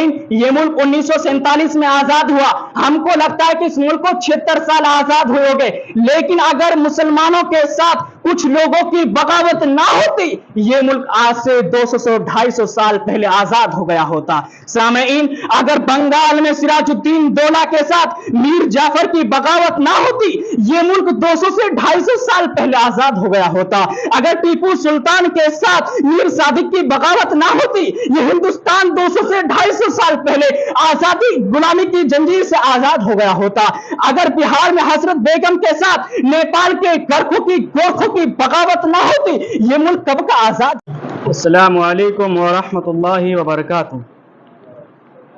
सामीन, ये मुल्क 1947 में आजाद हुआ। हमको लगता है कि इस मुल्क को 76 साल आजाद हुए होंगे, लेकिन अगर मुसलमानों के साथ कुछ लोगों की बगावत ना होती, ये मुल्क आज से 200-250 साल पहले आजाद हो गया होता। सामीन, अगर बंगाल में सिराजुद्दीन दौला के साथ मीर जाफर की बगावत ना होती, ये मुल्क 200 से 250 साल पहले आजाद हो गया होता। अगर टीपू सुल्तान के साथ मीर सादिक की बगावत ना होती, ये हिंदुस्तान 200 से 250 साल पहले आजादी गुलामी की जंजीर से आजाद हो गया होता। अगर बिहार में हजरत बेगम के साथ नेपाल के गोरखों की बगावत ना होती, ये मुल्क कब का आजाद। अस्सलामु अलैकुम व रहमतुल्लाहि व बरकातुहू।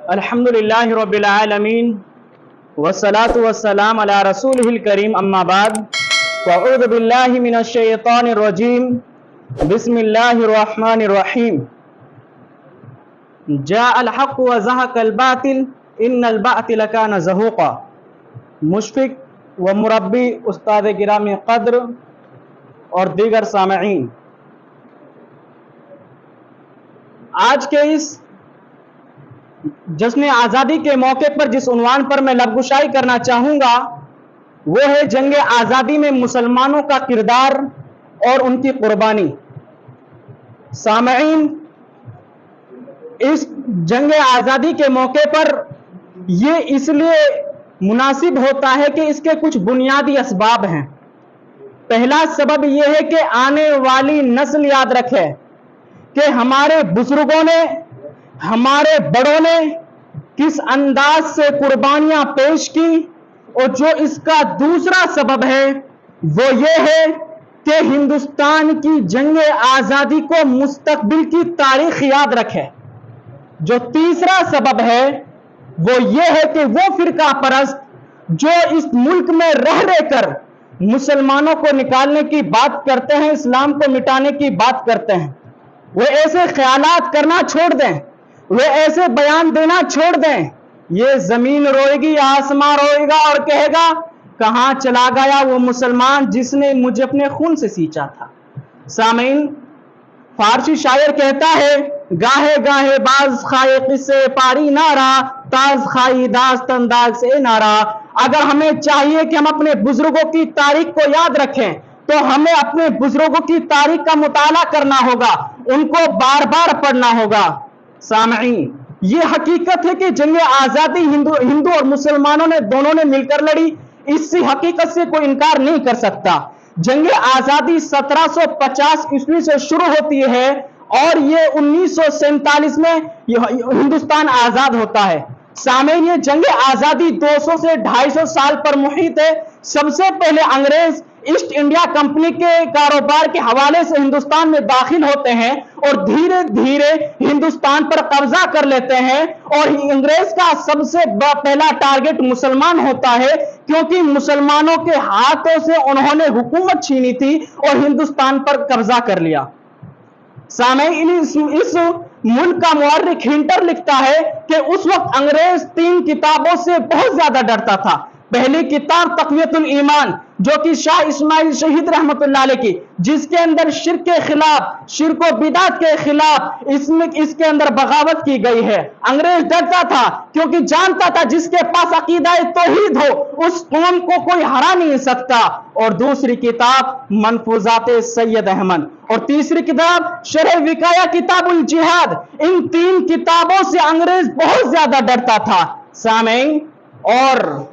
अल्हम्दुलिल्लाहि रब्बिल आलमीन वस्सलातु वस्सलाम अला रसूलिहिल करीम, अम्मा बाद, वअऊज़ु बिल्लाहि मिनश शैतानिर रजीम, बिस्मिल्लाहिर रहमानिर रहीम। जाअल हक़्क़ व ज़हक़ल बातिल, इन्नल बातिल कान ज़हूक़ा। मुशफ़िक़ व मुरब्बी उस्ताद गिरामी क़द्र और दीगर सामईन, आज के इस जश्न आज़ादी के मौके पर जिस उन्वान पर मैं लबगुशाई करना चाहूँगा, वो है जंग आज़ादी में मुसलमानों का किरदार और उनकी कुर्बानी। सामईन, इस जंग आज़ादी के मौके पर ये इसलिए मुनासिब होता है कि इसके कुछ बुनियादी असबाब हैं। पहला सबब यह है कि आने वाली नस्ल याद रखे कि हमारे बुजुर्गों ने, हमारे बड़ों ने किस अंदाज से कुर्बानियां पेश की। और जो इसका दूसरा सबब है वो ये है कि हिंदुस्तान की जंग आज़ादी को मुस्तकबिल की तारीख याद रखे। जो तीसरा सबब है वो ये है कि वो फिरका परस्त जो इस मुल्क में रह रहकर मुसलमानों को निकालने की बात करते हैं, इस्लाम को मिटाने की बात करते हैं, वे ऐसे ख्यालात करना छोड़ दें, वे ऐसे बयान देना छोड़ दें। ये जमीन रोएगी, आसमां रोएगा और कहेगा, कहां चला गया वो मुसलमान जिसने मुझे अपने खून से सींचा था। सामीन, फारसी शायर कहता है, गाहे गाहे बाज खाए किस्से पारी नारा, ताज खाई दास्तन दाग से नारा। अगर हमें चाहिए कि हम अपने बुजुर्गों की तारीख को याद रखें, तो हमें अपने बुजुर्गों की तारीख का मुताला करना होगा, उनको बार बार पढ़ना होगा। सामईन, ये हकीकत है कि जंग आज़ादी हिंदू और मुसलमानों ने दोनों ने मिलकर लड़ी। इसी हकीकत से कोई इनकार नहीं कर सकता। जंग आज़ादी 1750 ईस्वी से शुरू होती है और ये 1947 में हिंदुस्तान आज़ाद होता है। सामईन, ये जंग आज़ादी 200 से 250 साल पर मुहित है। सबसे पहले अंग्रेज ईस्ट इंडिया कंपनी के कारोबार के हवाले से हिंदुस्तान में दाखिल होते हैं और धीरे धीरे हिंदुस्तान पर कब्जा कर लेते हैं। और अंग्रेज का सबसे पहला टारगेट मुसलमान होता है, क्योंकि मुसलमानों के हाथों से उन्होंने हुकूमत छीनी थी और हिंदुस्तान पर कब्जा कर लिया। सामईन, इस मुल्क का मुअर्रिख हिंटर लिखता है कि उस वक्त अंग्रेज 3 किताबों से बहुत ज्यादा डरता था। पहली किताब तक़वियतुल ईमान, जो कि शाह इस्माइल शहीद रहमतुल्लाह अलैह की, जिसके अंदर शिर्क के खिलाफ, शिर्क व बिदात के खिलाफ इसके अंदर बगावत की गई है। अंग्रेज डरता था क्योंकि जानता था जिसके पास अकीदा तौहीद हो उस कौम को कोई हरा नहीं सकता। और दूसरी किताब मनफूजात सैयद अहमद, और तीसरी किताब शरह विकाया किताबुल जिहाद। इन 3 किताबों से अंग्रेज बहुत ज्यादा डरता था। सामईन, और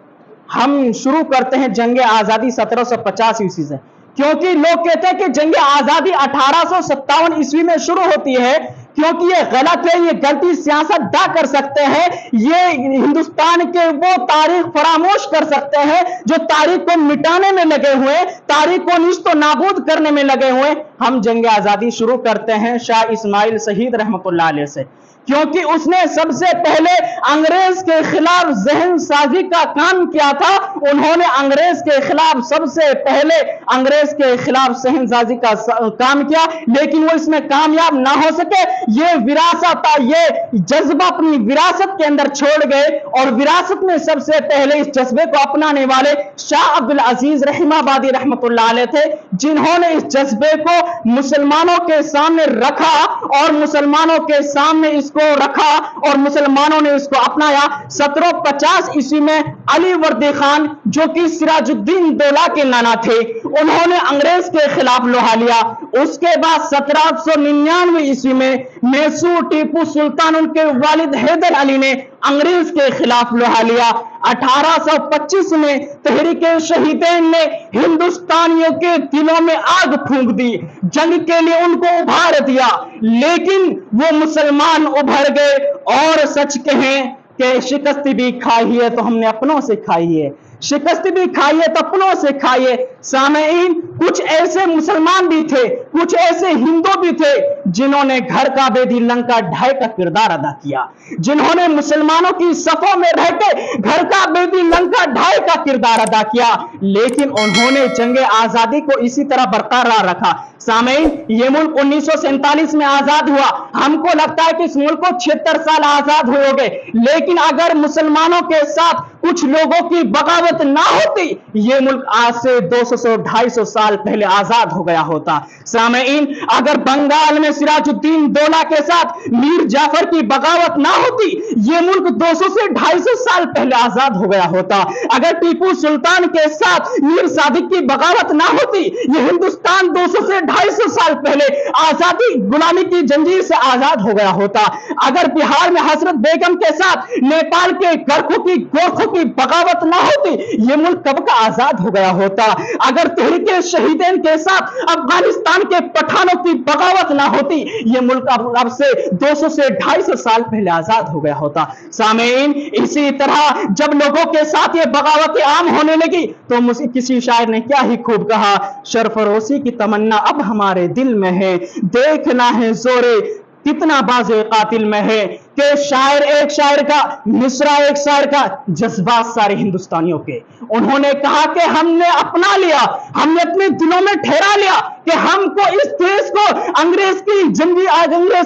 हम शुरू करते हैं जंग आज़ादी 1750 ईस्वी से, क्योंकि लोग कहते हैं कि जंग आज़ादी 1857 ईस्वी में शुरू होती है, क्योंकि ये गलत है, ये गलती सियासतदां कर सकते हैं, ये हिंदुस्तान के वो तारीख फरामोश कर सकते हैं जो तारीख को मिटाने में लगे हुए, तारीख को निस्तो नाबूद करने में लगे हुए। हम जंग आज़ादी शुरू करते हैं शाह इस्माइल शहीद रहमतुल्लाह अलैह से, क्योंकि उसने सबसे पहले अंग्रेज के खिलाफ जहन साजी का काम किया था। उन्होंने अंग्रेज के खिलाफ सबसे पहले अंग्रेज के खिलाफ जहन साजी का काम किया, लेकिन वो इसमें कामयाब ना हो सके। ये विरासत, ये जज्बा अपनी विरासत के अंदर छोड़ गए, और विरासत में सबसे पहले इस जज्बे को अपनाने वाले शाह अब्दुल अजीज रहमाबादी रहमतुल्लाह अलैह थे, जिन्होंने इस जज्बे को मुसलमानों के सामने रखा और मुसलमानों के सामने इस इसको रखा और मुसलमानों ने इसको अपनाया। 1750 ईस्वी में अली वर्दी खान, जो कि सिराजुद्दीन दौला के नाना थे, उन्होंने अंग्रेज के खिलाफ लोहा लिया। उसके बाद 1799 ईस्वी में मैसूर टीपू सुल्तान, उनके वालिद हैदर अली ने अंग्रेज के खिलाफ लोहा लिया। 1825 में तहरीक शहीदैन ने हिंदुस्तानियों के दिलों में आग फूंक दी, जंग के लिए उनको उभार दिया, लेकिन वो मुसलमान उभर गए। और सच कहें कि शिकस्त भी खाई है तो हमने अपनों से खाई है, शिकस्त भी खाई है तो अपनों से खाई है। सामईन, कुछ ऐसे मुसलमान भी थे, कुछ ऐसे हिंदू भी थे जिन्होंने घर का बेदी लंका ढाई का किरदार अदा किया, जिन्होंने मुसलमानों की सफों में रहकर घर का बेदी लंका ढाई का किरदार अदा किया, लेकिन उन्होंने जंगे आजादी को इसी तरह बरकरार रखा। सामईन, ये मुल्क 1947 में आजाद हुआ। हमको लगता है कि इस मुल्क को 76 साल आजाद हुए हो गए, लेकिन अगर मुसलमानों के साथ कुछ लोगों की बगावत ना होती, ये मुल्क आज से 200-250 साल पहले आजाद हो गया होता। सामईन, अगर बंगाल में सिराजुद्दीन दौला के साथ मीर जाफर की बगावत ना होती, ये मुल्क 200 से 250 साल पहले आजाद हो गया होता। अगर टीपू सुल्तान के साथ मीर सादिक की बगावत ना होती, ये हिंदुस्तान 200 से 250 साल पहले आजादी गुलामी की जंजीर से आजाद हो गया होता। अगर बिहार में हजरत बेगम के साथ नेपाल के गोरखों की बगावत ना होती, ये मुल्क कब का आजाद हो गया होता। अगर तहरीक शहीदैन के साथ अफगानिस्तान के पठानों की बगावत ना होती, ये मुल्क अब से 200 से 250 साल पहले आजाद हो गया होता। सामईन, इसी तरह जब लोगों के साथ ये बगावतें आम होने लगी तो किसी शायर ने क्या ही खूब कहा, सरफरोशी की तमन्ना अब हमारे दिल में है, देखना है जोरे कितना बाज़े कातिल में है। कि शायर एक शायर का, मिसरा एक शायर का, जज्बात सारे हिंदुस्तानियों के। उन्होंने कहा कि हमने अपना लिया, हमने अपने दिलों में ठहरा लिया कि हमको इस देश को अंग्रेज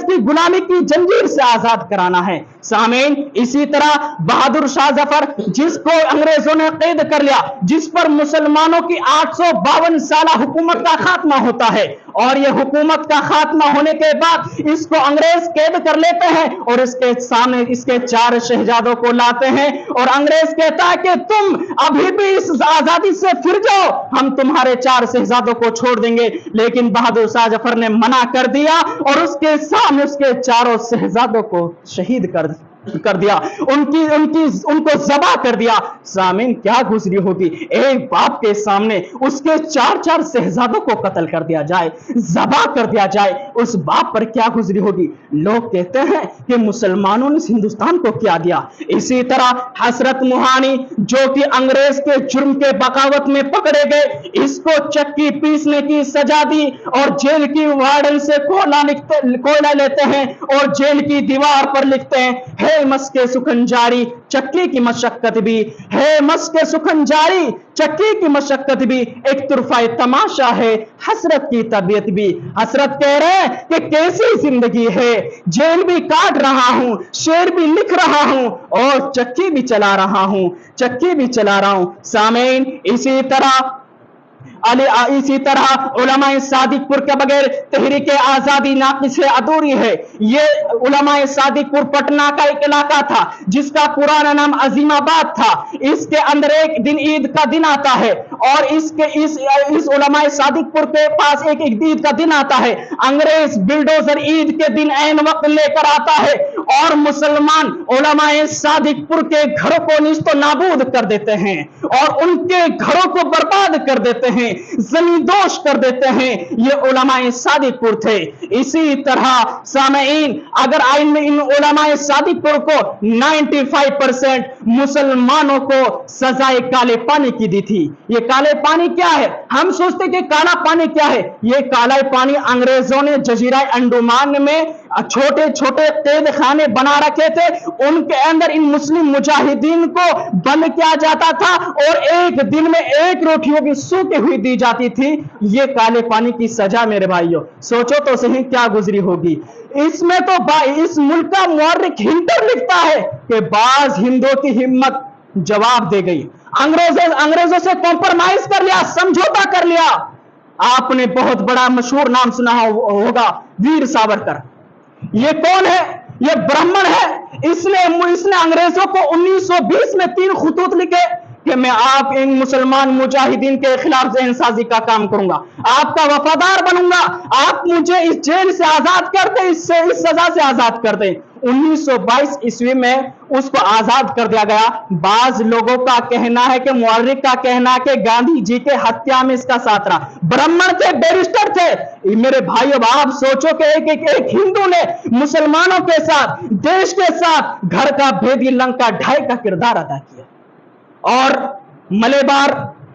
की गुलामी की जंजीर से आजाद कराना है। सामईन, इसी तरह बहादुर शाह जफर, जिसको अंग्रेजों ने कैद कर लिया, जिस पर मुसलमानों की 852 साल हुकूमत का खात्मा होता है, और यह हुकूमत का खात्मा होने के बाद इसको अंग्रेज कैद कर लेते हैं और इसके सामने इसके 4 शहजादों को लाते हैं, और अंग्रेज कहता है कि तुम अभी भी इस आजादी से फिर जाओ, हम तुम्हारे 4 शहजादों को छोड़ देंगे। लेकिन बहादुर शाह जफर ने मना कर दिया और उसके सामने उसके 4 शहजादों को शहीद कर दिया, उनको ज़बा कर दिया। सामीन, क्या गुजरी होगी, एक बाप के सामने उसके 4 शहजादों को कत्ल कर दिया जाए, ज़बा कर दिया जाए, उस बाप पर क्या गुजरी होगी। लोग कहते हैं कि मुसलमानों ने हिंदुस्तान को क्या दिया। इसी तरह हसरत मोहानी, जो कि अंग्रेज के जुर्म के बगावत में पकड़े गए, इसको चक्की पीसने की सजा दी और जेल की वार्डन से कोयला लेते हैं और जेल की दीवार पर लिखते हैं, मस्के सुखन जारी चक्की की मशक्कत भी है, मस्के सुखन जारी चक्की की मशक्कत भी, एक तुरफाए तमाशा है हसरत की तबीयत भी। हसरत कह रहे हैं कि कैसी जिंदगी है, जेल भी काट रहा हूं, शेर भी लिख रहा हूं और चक्की भी चला रहा हूं। सामईन, इसी तरह उलमाए सादिकपुर के बगैर तहरीक आजादी नाकिस है, अधूरी है। ये उलमाए सादिकपुर पटना का एक इलाका था जिसका पुराना नाम अजीमाबाद था। इसके अंदर एक दिन ईद का दिन आता है और इस उलमाए सादिकपुर के पास एक ईद का दिन आता है। अंग्रेज बिल्डोजर ईद के दिन ऐन वक्त लेकर आता है और मुसलमान उलमाए सादिकपुर के घरों को निस्तो नाबूद कर देते हैं और उनके घरों को बर्बाद कर देते हैं, जमींदोश कर देते हैं। ये उलमाए सादिकपुर थे। इसी तरह सामईन, अगर आइन में इन उलमाए सादिकपुर को 95% मुसलमानों को सजाए काले पानी की दी थी। ये काले पानी क्या है? हम सोचते कि काला पानी क्या है। ये काला पानी अंग्रेजों ने जजीरा अंडमान में छोटे छोटे कैद खाने बना रखे थे, उनके अंदर इन मुस्लिम मुजाहिदीन को बंद किया जाता था और एक दिन में 1 रोटियों की सूखी हुई दी जाती थी। ये काले पानी की सजा मेरे भाइयों, सोचो तो सही क्या गुजरी होगी। इसमें तो इस मुल्क का मुअर्रिख हिंटर लिखता है कि बाज हिंदुओं की हिम्मत जवाब दे गई, अंग्रेजों से कॉम्प्रोमाइज कर लिया, समझौता कर लिया। आपने बहुत बड़ा मशहूर नाम सुना होगा, वीर सावरकर। ये कौन है? ये ब्राह्मण है, इसने अंग्रेजों को 1920 में 3 खतूत लिखे कि मैं आप इन मुसलमान मुजाहिदीन के खिलाफ इंसाजी का काम करूंगा, आपका वफादार बनूंगा, आप मुझे इस जेल से आजाद कर दे, इस सजा से आजाद कर दे। 1922 ईस्वी में उसको आजाद कर दिया गया। बाज लोगों का कहना है कि मुअर्रिख का कहना है कि गांधी जी के हत्या में इसका साथ रहा। ब्राह्मण थे, बैरिस्टर थे। मेरे भाइयों, आप सोचो कि एक हिंदू ने मुसलमानों के साथ, देश के साथ घर का भेदी लंका ढाई का किरदार अदा किया। और मलेबार,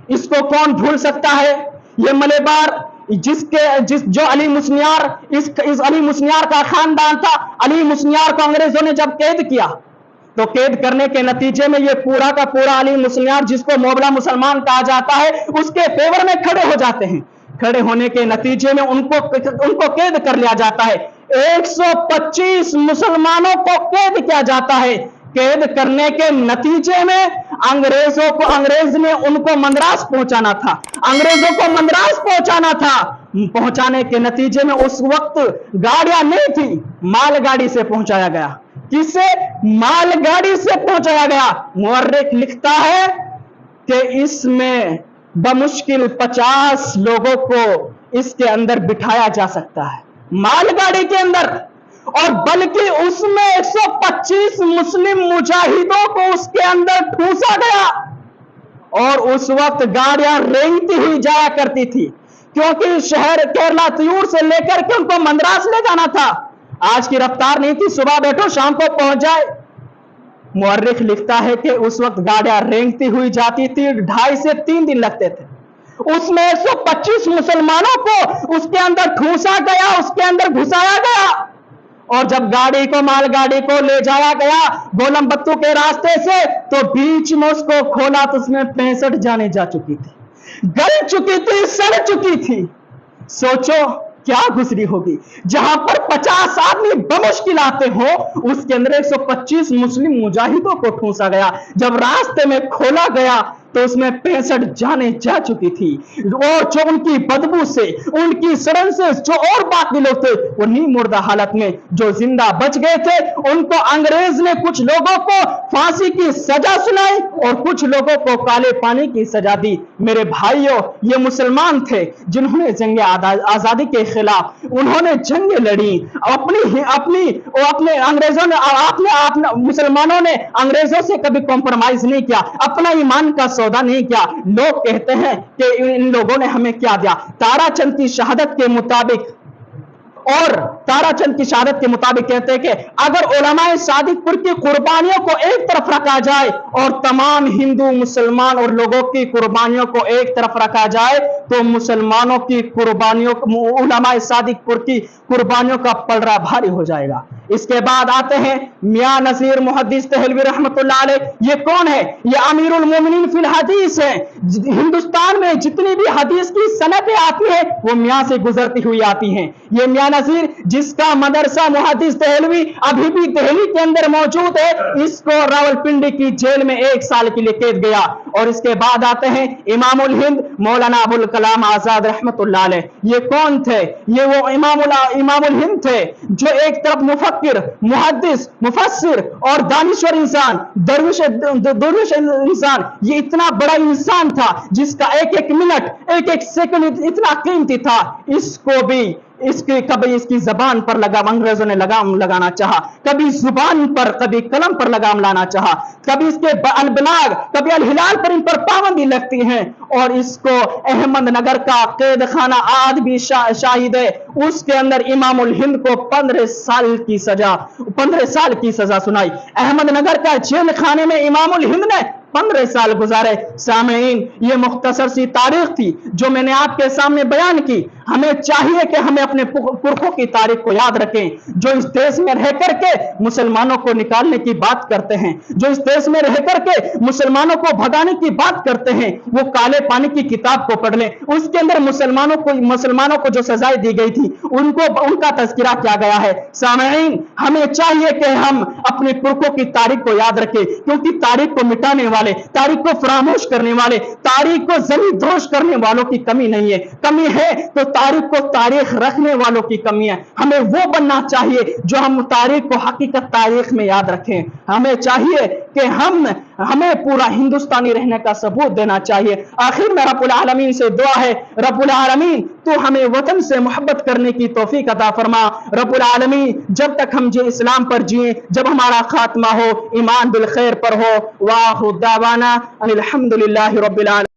इसको कौन भूल सकता है? ये मलेबार जो अली मुस्नियार, इस अली मुस्नियार का खानदान था। अली मुस्नियार को अंग्रेजों ने जब कैद किया, तो कैद करने के नतीजे में ये पूरा का पूरा अली मुस्नियार, जिसको मोबला मुसलमान कहा जाता है, उसके फेवर में खड़े हो जाते हैं। खड़े होने के नतीजे में उनको कैद कर लिया जाता है। 125 मुसलमानों को कैद किया जाता है। कैद करने के नतीजे में अंग्रेज ने उनको मद्रास पहुंचाना था। अंग्रेजों को मद्रास पहुंचाना था। पहुंचाने के नतीजे में उस वक्त गाड़ियां नहीं थी, मालगाड़ी से पहुंचाया गया। किसे? मालगाड़ी से पहुंचाया गया। मुअर्रिख लिखता है कि इसमें बमुश्किल 50 लोगों को इसके अंदर बिठाया जा सकता है, मालगाड़ी के अंदर। और बल्कि उसमें 125 मुस्लिम मुजाहिदों को उसके अंदर ठूसा गया। और उस वक्त गाड़ियां रेंगती हुई जाया करती थी, क्योंकि शहर केरला त्यूर से लेकर के उनको मद्रास ले जाना था। आज की रफ्तार नहीं थी, सुबह बैठो शाम को पहुंच जाए। मुअर्रिख लिखता है कि उस वक्त गाड़ियां रेंगती हुई जाती थी, 2.5 से 3 दिन लगते थे। उसमें 125 मुसलमानों को उसके अंदर ठूसा गया, उसके अंदर घुसाया गया। और जब मालगाड़ी को ले जाया गया गोलम्बत्तू के रास्ते से, तो बीच में उसको खोला तो उसमें 65 जाने जा चुकी थी, गल चुकी थी, सड़ चुकी थी। सोचो क्या गुजरी होगी। जहां पर 50 आदमी बमुश्किल आते हो, उसके अंदर 125 मुस्लिम मुजाहिदों को ठूसा गया। जब रास्ते में खोला गया तो उसमें 65 जाने जा चुकी थी। और जो उनकी बदबू से, उनकी सड़न से जो और बाकी लोग थे, वो नी मुर्दा हालत में जो जिंदा बच गए थे, उनको अंग्रेज ने कुछ लोगों को फांसी की सजा सुनाई और कुछ लोगों को काले पानी की सजा दी। मेरे भाइयों, ये मुसलमान थे जिन्होंने जंग आजादी के खिलाफ उन्होंने जंग लड़ी। अपने अंग्रेजों ने, मुसलमानों ने अंग्रेजों से कभी कॉम्प्रोमाइज नहीं किया, अपना ईमान का सौदा नहीं किया। लोग कहते हैं कि इन लोगों ने हमें क्या दिया? ताराचंद की शहादत के मुताबिक कहते हैं कि अगर उलमाए सादिकपुर की कुर्बानियों को एक तरफ रखा जाए और तमाम हिंदू, मुसलमान और लोगों की कुर्बानियों को एक तरफ रखा जाए, तो मुसलमानों की कुर्बानियों, उलमाए सादिकपुर की कुर्बानियों का पलड़ा भारी हो जाएगा। इसके बाद आते हैं मियां नसीर मुहद्दिस देहलवी रहमतुल्लाह अलैह। ये कौन है? ये अमीरुल मोमिनीन फिल हदीस है। हिंदुस्तान में जितनी भी हदीस की सनतें आती है, वो मियां से गुजरती हुई आती हैं। ये मियां नसीर, जिसका मदरसा मुहद्दिस देहलवी अभी भी दिल्ली के अंदर मौजूद है, इसको रावलपिंडी की जेल में 1 साल के लिए कैद गया। और इसके बाद आते हैं इमामुल हिंद मौलाना अबुल कलाम आजाद रहमतुल्लाह अलैह। ये कौन थे? ये वो इमामुल हिंद थे जो एक तरफ मुफक्किर, मुहद्दिस, मुफस्सिर और दानिश्वर इंसान, दरविश इंसान, ये इतना बड़ा इंसान था जिसका एक मिनट, एक सेकंड इतना कीमती था। इसको भी कभी इसकी जबान पर अंग्रेजों ने लगाम लगाना चाहा, कभी जुबान पर, कभी कलम पर लगाम लाना चाहा, कभी इसके अलबलाग, कभी अलहिलाल पर इन पर पाबंदी लगती है। और इसको अहमदनगर का कैद खाना आज भी शाहिद है, उसके अंदर इमामुल हिंद को 15 साल की सजा सुनाई। अहमदनगर का जेल खाने में इमामुल हिंद ने 15 साल गुजारे। सामईन, ये मुख्तसर सी तारीख थी जो मैंने आपके सामने बयान की। हमें चाहिए कि हमें अपने पुरखों की तारीख को याद रखें, जो इस देश में रह करके मुसलमानों को निकालने की बात करते हैं, जो इस देश में रह करके मुसलमानों को भगाने की बात करते हैं, वो काले पानी की किताब को पढ़ लें। उसके अंदर मुसलमानों को जो सजाएं दी गई थी, उनका तज़किरा किया गया है। सामईन, हमें चाहिए कि हम अपने पुरखों की तारीख को याद रखें, क्योंकि तारीख को मिटाने वाले, तारीख को फरामोश करने वाले, تاریخ کو زمین دوش کرنے والوں کی کمی نہیں ہے، کمی ہے تو تاریخ کو تاریخ رکھنے والوں کی کمی ہے۔ ہمیں وہ بننا چاہیے جو ہم تاریخ کو حقیقت تاریخ میں یاد رکھیں۔ ہمیں چاہیے کہ ہمیں پورا ہندوستانی رہنے کا ثبوت دینا چاہیے۔ آخر میں رب العالمین سے دعا ہے، رب العالمین تو ہمیں وطن سے محبت کرنے کی توفیق عطا فرما۔ رب العالمین جب تک ہم اسلام پر جئیں، جب ہمارا خاتمہ ہو ایمان بالخیر پر ہو۔ وآخر دعوانا ان الحمدللہ رب العالمین۔